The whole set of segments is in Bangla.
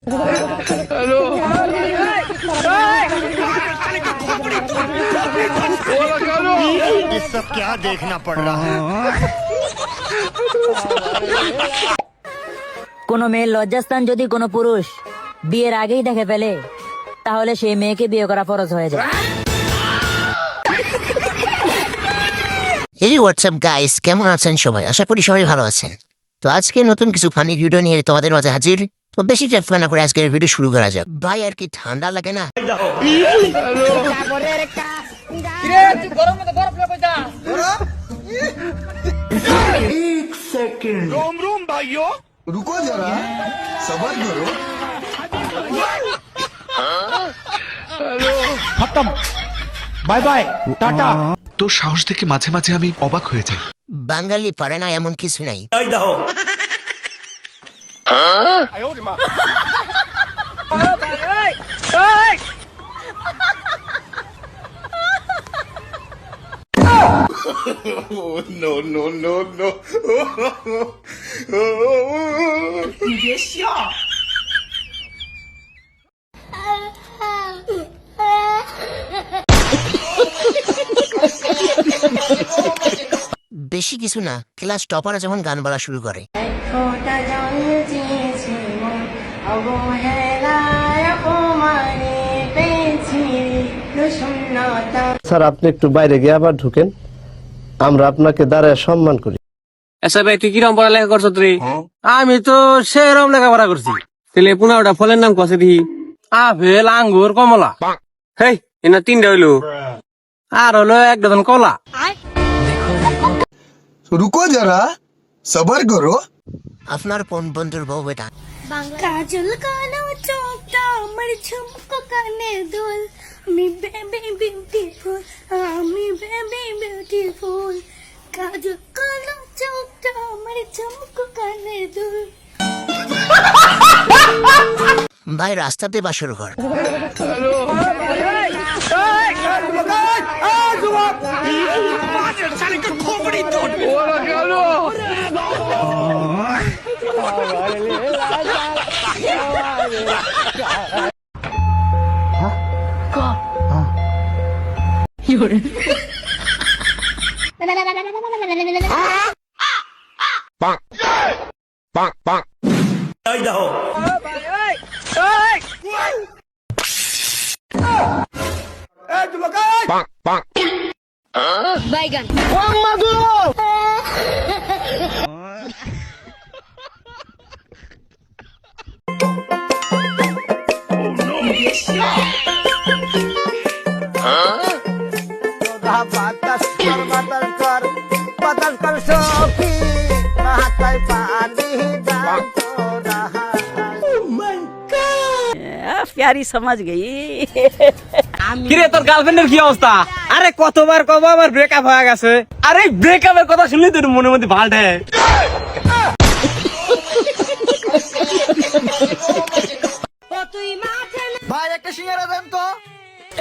ये सब क्या देखना पड़ रहा है। কোনো মেয়ের লজ্জাস্থান যদি কোনো পুরুষ বিয়ের আগেই দেখে ফেলে তাহলে সেই মেয়েকে বিয়ে করা ফরজ হয়ে যায়। এই হোয়াটসঅ্যাপ গাইস, কেমন আছেন সবাই? আশা করি সবাই ভালো আছেন। তো আজকে নতুন কিছু ফানি ভিডিও নিয়ে তোমাদের মাঝে হাজির। তো বেশি টাইম না করে আজকের ভিডিও শুরু করা যাক। ভাই আর কি ঠান্ডা লাগে না? एक सेकंड। रोम रोम भाइयों, रुको जरा, सबर करो। খতম, বাই বাই, টাটা। তোর সাহস দেখে মাঝে মাঝে আমি অবাক হয়ে যাই। বাঙালি পারে না এমন কিছু নাই। No, no, no, no. বেশি কিছু না, ক্লাস টপাররা যখন গান বলা শুরু করে। স্যার, আপনি একটু বাইরে গিয়ে আবার ঢুকেন, আমরা আপনাকে দাঁড়ায় সম্মান করি। আচ্ছা ভাই, তুই কিরম পড়ালেখা করছো তুই? আমি তো সেরম লেখাপড়া করছি। তাহলে পুনা ওটা ফলের নাম কষে দিই, আপেল, আঙ্গুর, কমলা। হেই, এনা তিনটা হইলো, আর হলো এক ডজন কলা। रुको जरा, सबर करो। আপনার কোন বন্ধুর বউ বেটা? কাজল কালো চোখটা আমার ঝুমকো কানে দুল, আমি বেবি বিউটিফুল, আমি বেবি বিউটিফুল, কাজল কালো চোখটা আমার ঝুমকো কানে দুল। ভাই রাস্তাতে বাসর ঘর। বাইগান প্যারি সমাজ গই। কিরে, তোর গার্লফ্রেন্ডের কি অবস্থা? আরে কতবার কব আমার ব্রেকআপ হয়ে গেছে। আরে ব্রেকআপের কথা শুনলি তোর মনের মধ্যে ভাল ঢে। ভাই একটা সিঙ্গারা দেন তো।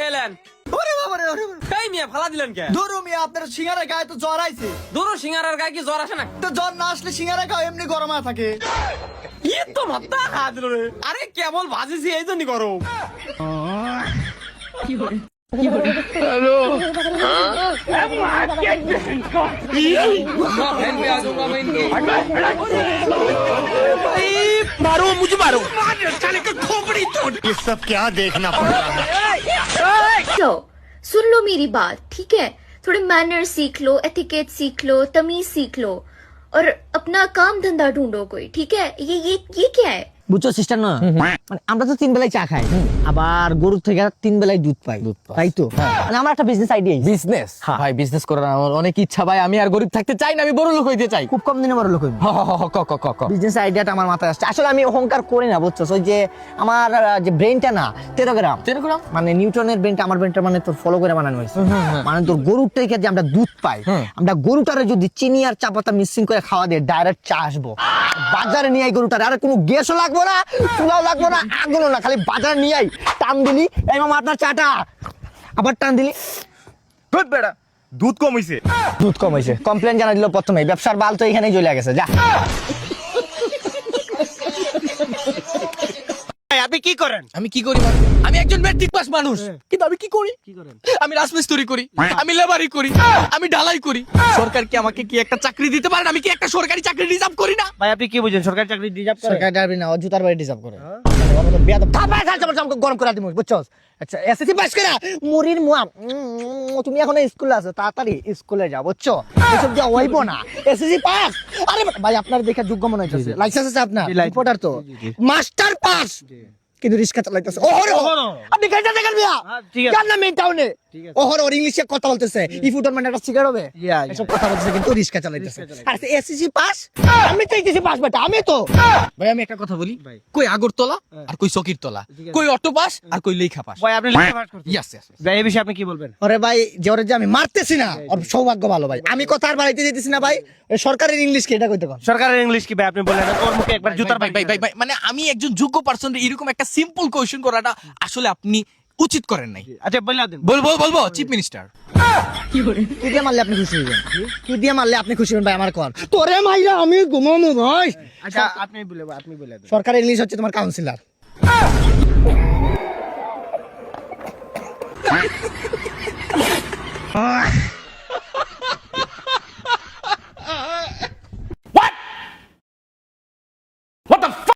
এলেন ওরে বাবা রে, ওরে বাবা। এই মিয়া ফালা দিলেন কে? ধরো মিয়া, আপনার সিঙ্গারার গায়ে তো জ্বর আইছে। দূর সিঙ্গারার গায়ে কি জ্বর আসে না? তো জ্বর না আসলে সিঙ্গারা খাও, এমনি গরম থাকে। ইয়ে তো মাত্রা খা দিল রে। আরে কেবল ভাজিছি এই জন্যই গরম। मारो मुझे, मारो। ये सब क्या देखना पड़ रहा है। तो सुन लो मेरी बात, ठीक है? थोड़े मैनर सीख लो, एथिकेट सीख लो, तमीज सीख लो और अपना काम धंधा ढूंढो कोई, ठीक है? ये क्या है? বুঝছো সিস্টার না, মানে আমরা তো 3 বেলায় চা খাই, আবার গরুর থেকে 3 বেলায় দুধ পাই, তাই তো? মানে আমার একটা বিজনেস আইডিয়া। বিজনেস ভাই, বিজনেস করার আমার অনেক ইচ্ছা ভাই। আমি আর গরিব থাকতে চাই না, আমি বড় লোক হইতে চাই। খুব কম দিনে বড় লোক হইব। ক বিজনেস আইডিয়াটা আমার মাথায় আসছে। আসলে আমি অহংকার করি না, বুঝছো? ওই যে আমার যে ব্রেনটা না 13 গ্রাম, মানে নিউটনের ব্রেনটা আমার ব্রেনটা মানে তোর ফলো করে বানানো হয়েছে। মানে তোর গরুর থেকে যে আমরা দুধ পাই, আমরা গরুটারে যদি চিনি আর চা পাতা মিক্সিং করে খাওয়া দিয়ে ডাইরেক্ট চা আসবো। বাজারে নিয়ে আই গরুটারে, আর কোনো গ্যাসও লাগবো না, চুলাও লাগবো না, আগুনও না, খালি বাজারে নিয়ে আই, টান দিলি, এই মামা আপনার চাটা, আবার টান দিলি, বেটা দুধ কম হইছে। দুধ কম হয়েছে, কমপ্লেন জানা দিল প্রথমে। ব্যবসার বাল তো এখানেই চলে গেছে। যা ভাই আপনি কি করেন? আমি কি করি মানে? আমি একজন মেট্রিক পাস মানুষ, কিন্তু আমি কি করি? আমি রাজমিস্ত্রি করি, আমি লেবারি করি, আমি ঢালাই করি। সরকার কি আমাকে কি একটা চাকরি দিতে পারেন? আমি কি একটা সরকারি চাকরি রিজার্ভ করি না? ভাই আপনি কি বুঝেন সরকারি চাকরি ডিজার্ভ করে? সরকার ডারবি না, ও জুতার বাড়ি ডিজার্ভ করে। ওর মতো বেয়াদব থাপায় খালছে আমাকে গরম করে দিমু, বুঝছস? আচ্ছা এসএসসি পাস করা মুরির মুয়া, তুমি এখন স্কুলে আছো, তাড়াতাড়ি স্কুলে যাও, বুঝছো? এসব দিয়ে হইব না। এসএসসি পাস, আরে ভাই আপনার দেখে যোগ্য মনে হচ্ছে। লাইসেন্স আছে আপনার? রিপোর্টার তো। মাস্টার পাস, কিন্তু রিস্কা চালাইতেছে। আপনি কেটে দেখেন মিয়া, কেন না মেইন টাউনে ওর ইংলিশে কথা বলতেছে, ইফুটর মানে একটা সিগারেট হবে, এসব কথা বলতেছে, কিন্তু রিস্কা চালাইতেছে। আর এসএসসি পাস, আমি তো এসএসসি পাস বেটা, আমি তো। ভাই আমি একটা কথা বলি, কই আগরতলা আর কই চকির তলা, কই অটো পাস আর কই লেখা পাস। ভাই আপনি লিখে পাস করছেন? Yes yes. ভাই এই বিষয়ে আপনি কি বলবেন? ওরে ভাই যে ওরে যে আমি মারতেছি না, ওর সৌভাগ্য ভালো ভাই। আমি কথা আর বাড়াইতে যেতেছি না ভাই, ওই সরকারের ইংলিশ কি এটা কইতে কোন? সরকারের ইংলিশ কি ভাই আপনি বললেন? ওর মুখে একবার জুতার ভাই ভাই ভাই ভাই, মানে আমি একজন যোগ্য পারসন, এরকম একটা সিম্পল কোয়েশ্চেন করাটা আসলে আপনি উচিত করেন নাই। আচ্ছা বললা দেন। বলবো চিফ মিনিস্টার। কি দিয়ে মারলে আপনি খুশি হবেন? কি দিয়ে মারলে আপনি খুশি হবেন ভাই? আমার কর তোরে মাইরা আমি ঘুমামু ভাই। আচ্ছা আপনি বলে দেন। সরকারের ইংলিশ হচ্ছে তোমার কাউন্সিলর।